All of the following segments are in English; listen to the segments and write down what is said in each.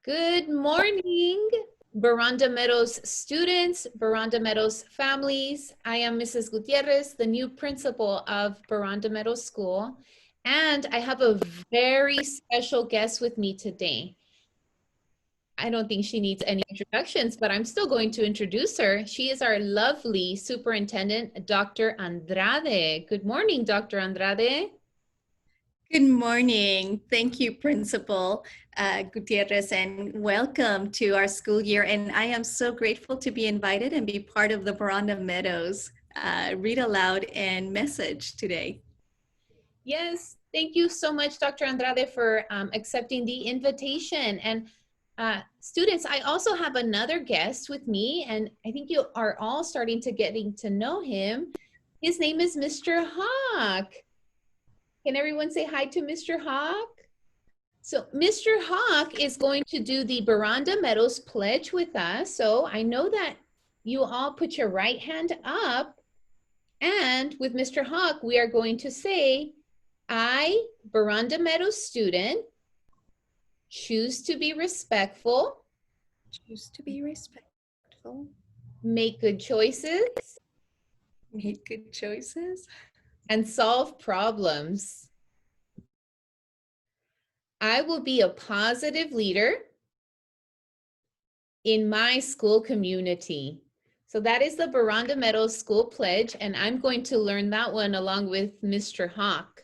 Good morning, Veranda Meadows students, Veranda Meadows families. I am Mrs. Gutierrez, the new principal of Veranda Meadows School, and I have a very special guest with me today. I don't think she needs any introductions, but I'm still going to introduce her. She is our lovely superintendent, Dr. Andrade. Good morning, Dr. Andrade. Good morning. Thank you, Principal Gutierrez, and welcome to our school year. And I am so grateful to be invited and be part of the Veranda Meadows Read Aloud and message today. Yes, thank you so much, Dr. Andrade, for accepting the invitation. And students, I also have another guest with me, and I think you are all starting to getting to know him. His name is Mr. Hawk. Can everyone say hi to Mr. Hawk? So Mr. Hawk is going to do the Veranda Meadows Pledge with us. So I know that you all put your right hand up, and with Mr. Hawk, we are going to say, I, Veranda Meadows student, choose to be respectful. Choose to be respectful. Make good choices. Make good choices. And solve problems. I will be a positive leader in my school community. So that is the Veranda Meadows School Pledge, and I'm going to learn that one along with Mr. Hawk.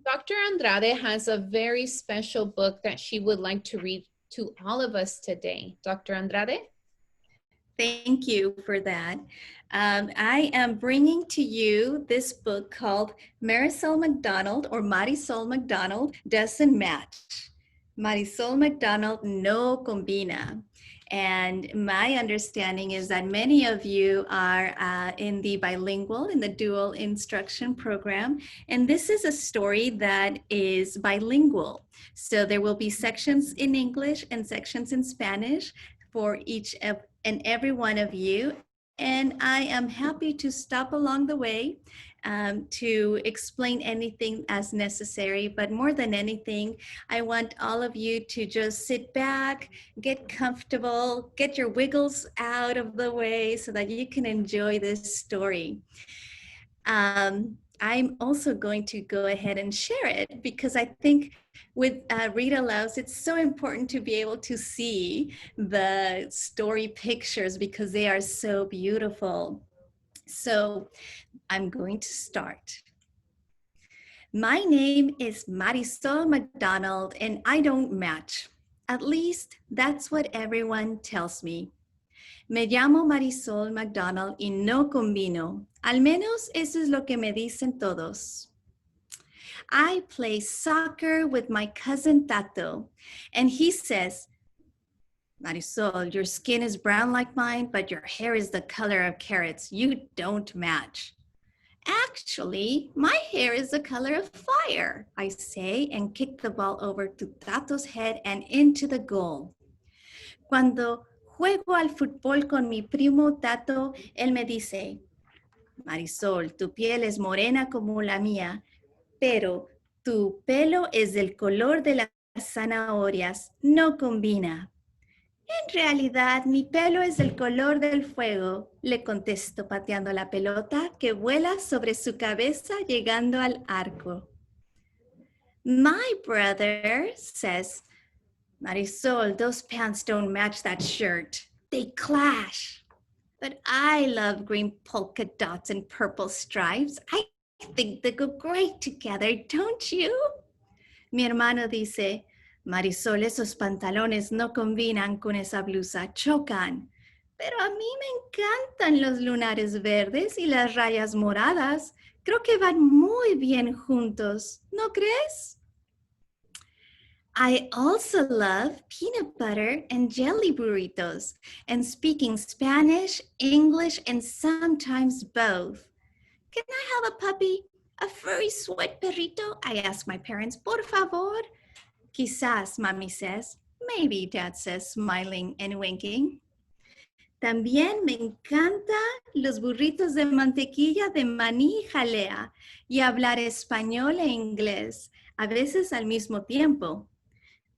Dr. Andrade has a very special book that she would like to read to all of us today. Dr. Andrade? Thank you for that. I am bringing to you this book called Marisol McDonald or Marisol McDonald Doesn't Match. Marisol McDonald no combina. And my understanding is that many of you are in the bilingual, in the dual instruction program. And this is a story that is bilingual. So there will be sections in English and sections in Spanish for each and every one of you. And I am happy to stop along the way to explain anything as necessary. But more than anything, I want all of you to just sit back, get comfortable, get your wiggles out of the way so that you can enjoy this story. I'm also going to go ahead and share it because I think with Read Alouds, it's so important to be able to see the story pictures because they are so beautiful. So I'm going to start. My name is Marisol McDonald and I don't match. At least that's what everyone tells me. Me llamo Marisol McDonald y no combino. Al menos eso es lo que me dicen todos. I play soccer with my cousin Tato, and he says, Marisol, your skin is brown like mine, but your hair is the color of carrots. You don't match. Actually, my hair is the color of fire, I say, and kick the ball over to Tato's head and into the goal. Cuando juego al fútbol con mi primo Tato, él me dice, Marisol, tu piel es morena como la mía, pero tu pelo es del color de las zanahorias, no combina. En realidad, mi pelo es del color del fuego, le contesto pateando la pelota que vuela sobre su cabeza llegando al arco. My brother says, Marisol, those pants don't match that shirt. They clash. But I love green polka dots and purple stripes. I think they go great together, don't you? Mi hermano dice, Marisol, esos pantalones no combinan con esa blusa, chocan. Pero a mí me encantan los lunares verdes y las rayas moradas. Creo que van muy bien juntos, ¿no crees? I also love peanut butter and jelly burritos and speaking Spanish, English, and sometimes both. Can I have a puppy? A furry sweat perrito? I ask my parents, por favor. Quizás, Mommy says. Maybe, Dad says, smiling and winking. También me encantan los burritos de mantequilla de maní y jalea y hablar español e inglés, a veces al mismo tiempo.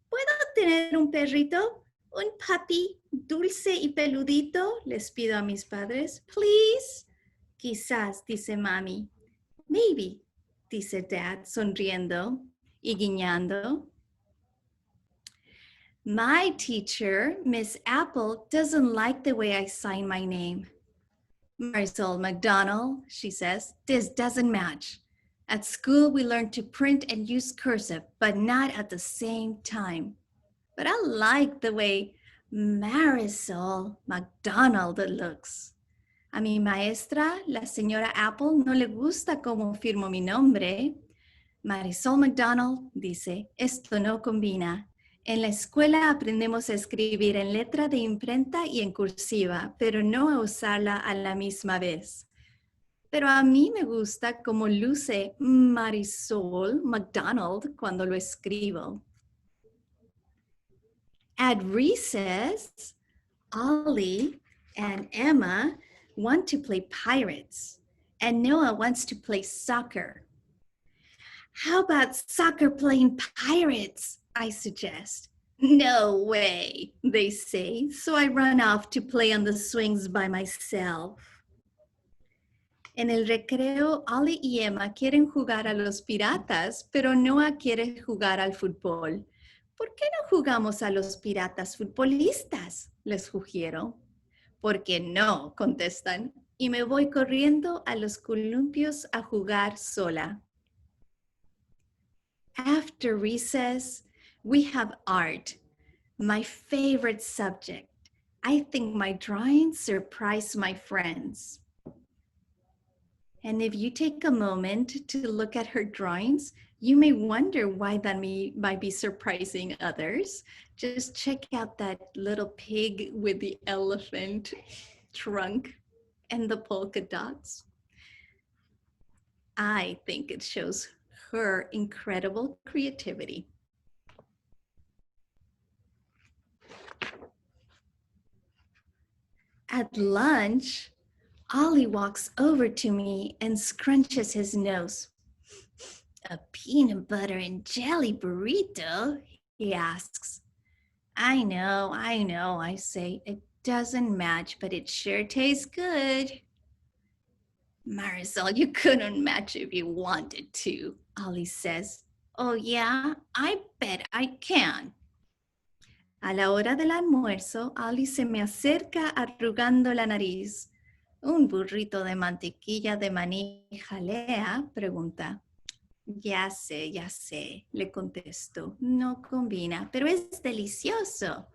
¿Puedo tener un perrito? Un puppy dulce y peludito, les pido a mis padres. Please. Quizás, dice mami. Maybe, dice dad, sonriendo y guiñando. My teacher, Miss Apple, doesn't like the way I sign my name. Marisol McDonald, she says, this doesn't match. At school, we learn to print and use cursive, but not at the same time. But I like the way Marisol McDonald looks. A mi maestra, la señora Apple, no le gusta cómo firmo mi nombre. Marisol McDonald dice, esto no combina. En la escuela aprendemos a escribir en letra de imprenta y en cursiva, pero no a usarla a la misma vez. Pero a mí me gusta cómo luce Marisol McDonald cuando lo escribo. At recess, Ollie and Emma want to play pirates, and Noah wants to play soccer. How about soccer playing pirates? I suggest. No way, they say, so I run off to play on the swings by myself. En el recreo, Ollie y Emma quieren jugar a los piratas, pero Noah quiere jugar al fútbol. ¿Por qué no jugamos a los piratas futbolistas? Les sugiero. Porque no, contestan, y me voy corriendo a los columpios a jugar sola. After recess, we have art, my favorite subject. I think my drawings surprise my friends. And if you take a moment to look at her drawings, you may wonder why that might be surprising others. Just check out that little pig with the elephant trunk and the polka dots. I think it shows her incredible creativity. At lunch, Ollie walks over to me and scrunches his nose. A peanut butter and jelly burrito, he asks. I know, I say. It doesn't match, but it sure tastes good. Marisol, you couldn't match if you wanted to, Ollie says. Oh yeah, I bet I can. A la hora del almuerzo, Ollie se me acerca arrugando la nariz. ¿Un burrito de mantequilla de maní jalea? Pregunta. Ya sé, le contesto. No combina, pero es delicioso.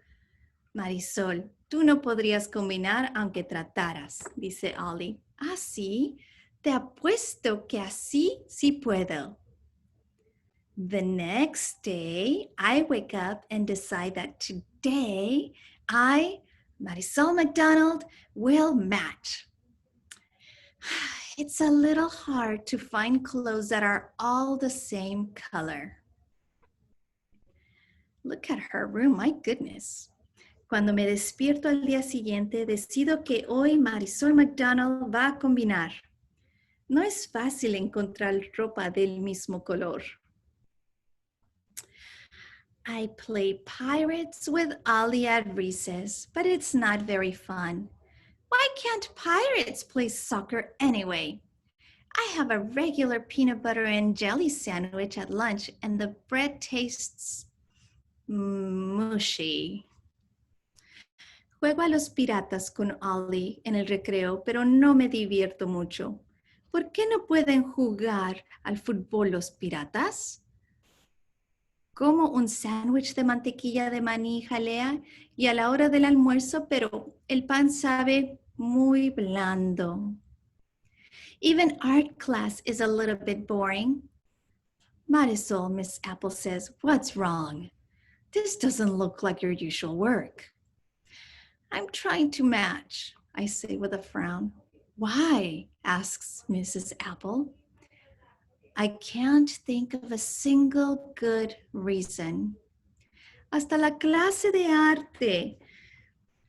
Marisol, tú no podrías combinar aunque trataras, dice Ollie. ¿Ah, sí? Te apuesto que así sí puedo. The next day, I wake up and decide that today, Marisol McDonald, will match. It's a little hard to find clothes that are all the same color. Look at her room, my goodness. Cuando me despierto al día siguiente, decido que hoy Marisol McDonald va a combinar. No es fácil encontrar ropa del mismo color. I play pirates with Ollie at recess, but it's not very fun. Why can't pirates play soccer anyway? I have a regular peanut butter and jelly sandwich at lunch, and the bread tastes mushy. Juego a los piratas con Ollie en el recreo, pero no me divierto mucho. ¿Por qué no pueden jugar al fútbol los piratas? Como un sándwich de mantequilla de maní y jalea y a la hora del almuerzo, pero el pan sabe muy blando. Even art class is a little bit boring. Marisol, Miss Apple says, what's wrong? This doesn't look like your usual work. I'm trying to match, I say with a frown. Why? Asks Mrs. Apple. I can't think of a single good reason. Hasta la clase de arte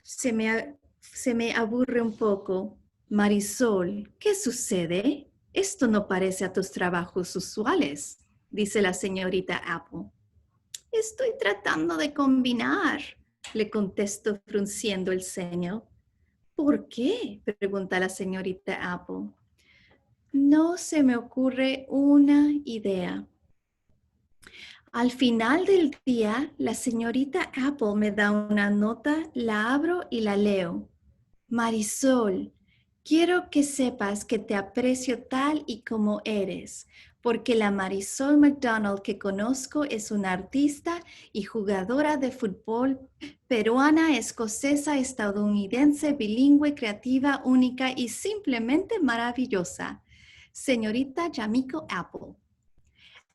se me aburre un poco. Marisol, ¿qué sucede? Esto no parece a tus trabajos usuales, dice la señorita Apple. estoy tratando de combinar, le contesto frunciendo el ceño. ¿Por qué? Pregunta la señorita Apple. No se me ocurre una idea. Al final del día, la señorita Apple me da una nota, la abro y la leo. Marisol, quiero que sepas que te aprecio tal y como eres, porque la Marisol McDonald que conozco es una artista y jugadora de fútbol peruana, escocesa, estadounidense, bilingüe, creativa, única y simplemente maravillosa. Señorita Yamiko Apple.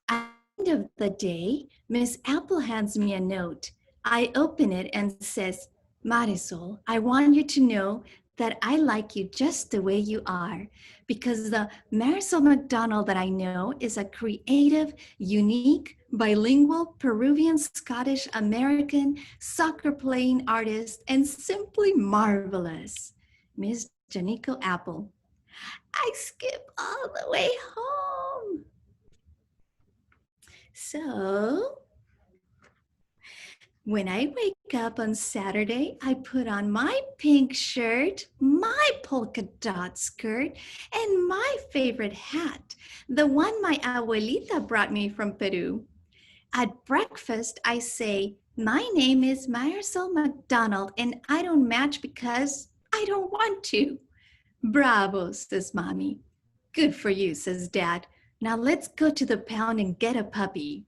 At the end of the day, Miss Apple hands me a note. I open it and says, Marisol, I want you to know that I like you just the way you are, because the Marisol McDonald that I know is a creative, unique, bilingual, Peruvian, Scottish, American, soccer-playing artist, and simply marvelous. Miss Janico Apple. I skip all the way home. So, when I wake up on Saturday, I put on my pink shirt, my polka dot skirt, and my favorite hat, the one my abuelita brought me from Peru. At breakfast, I say, my name is Marisol McDonald, and I don't match because I don't want to. Bravo, says Mommy. Good for you, says Dad. Now let's go to the pound and get a puppy.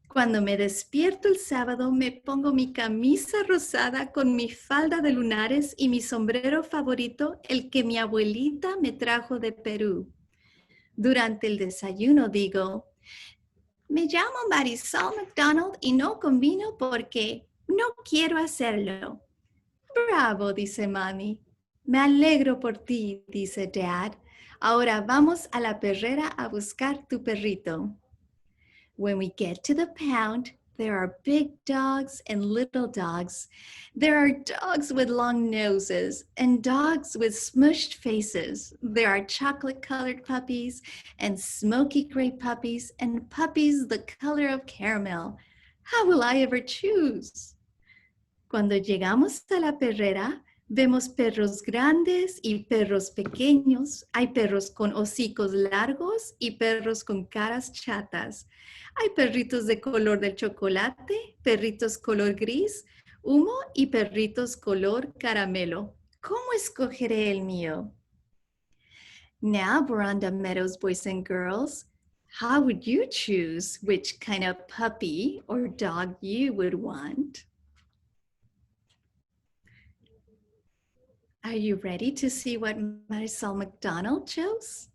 Cuando me despierto el sábado, me pongo mi camisa rosada con mi falda de lunares y mi sombrero favorito, el que mi abuelita me trajo de Perú. Durante el desayuno digo, me llamo Marisol McDonald y no combino porque no quiero hacerlo. Bravo, dice Mami. Me alegro por ti, dice Dad. Ahora vamos a la perrera a buscar tu perrito. When we get to the pound, there are big dogs and little dogs. There are dogs with long noses and dogs with smushed faces. There are chocolate-colored puppies and smoky gray puppies and puppies the color of caramel. How will I ever choose? Cuando llegamos a la perrera, vemos perros grandes y perros pequeños. Hay perros con hocicos largos y perros con caras chatas. Hay perritos de color del chocolate, perritos color gris, humo y perritos color caramelo. ¿Cómo escogeré el mío? Now, Veranda Meadows boys and girls, how would you choose which kind of puppy or dog you would want? Are you ready to see what Marisol McDonald chose?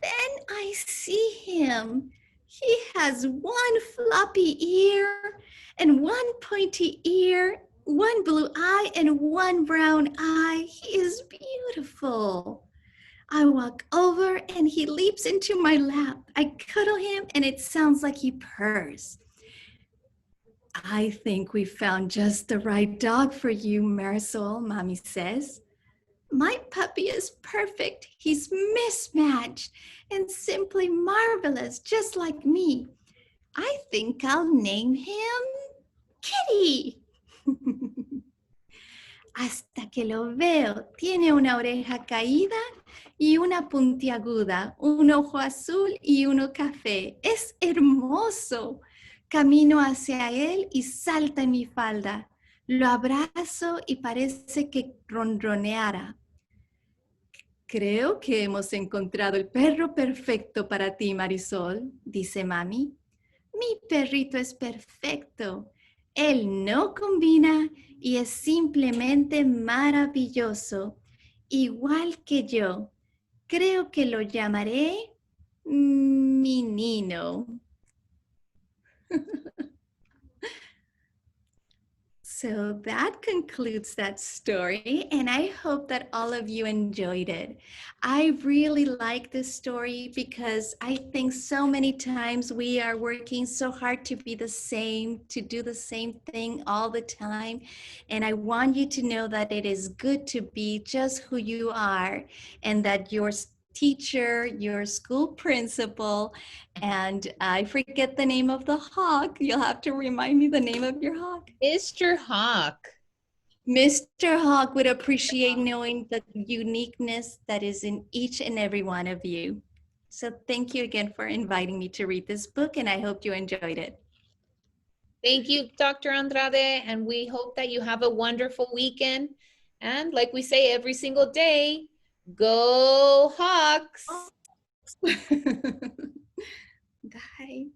Then I see him. He has one floppy ear and one pointy ear, one blue eye and one brown eye. He is beautiful. I walk over and he leaps into my lap. I cuddle him and it sounds like he purrs. I think we found just the right dog for you, Marisol, Mommy says. My puppy is perfect. He's mismatched and simply marvelous, just like me. I think I'll name him Kitty. Hasta que lo veo, tiene una oreja caída y una puntiaguda, un ojo azul y uno café. Es hermoso. Camino hacia él y salta en mi falda. Lo abrazo y parece que ronroneara. Creo que hemos encontrado el perro perfecto para ti, Marisol, dice Mami. Mi perrito es perfecto. Él no combina y es simplemente maravilloso, igual que yo. Creo que lo llamaré Minino. So that concludes that story, and I hope that all of you enjoyed it. I really like this story because I think so many times we are working so hard to be the same, to do the same thing all the time. And I want you to know that it is good to be just who you are and that your teacher, your school principal, and I forget the name of the hawk. You'll have to remind me the name of your hawk. Mr. Hawk. Mr. Hawk would appreciate knowing the uniqueness that is in each and every one of you. So thank you again for inviting me to read this book, and I hope you enjoyed it. Thank you, Dr. Andrade, and we hope that you have a wonderful weekend. And like we say every single day, go Hawks! Bye.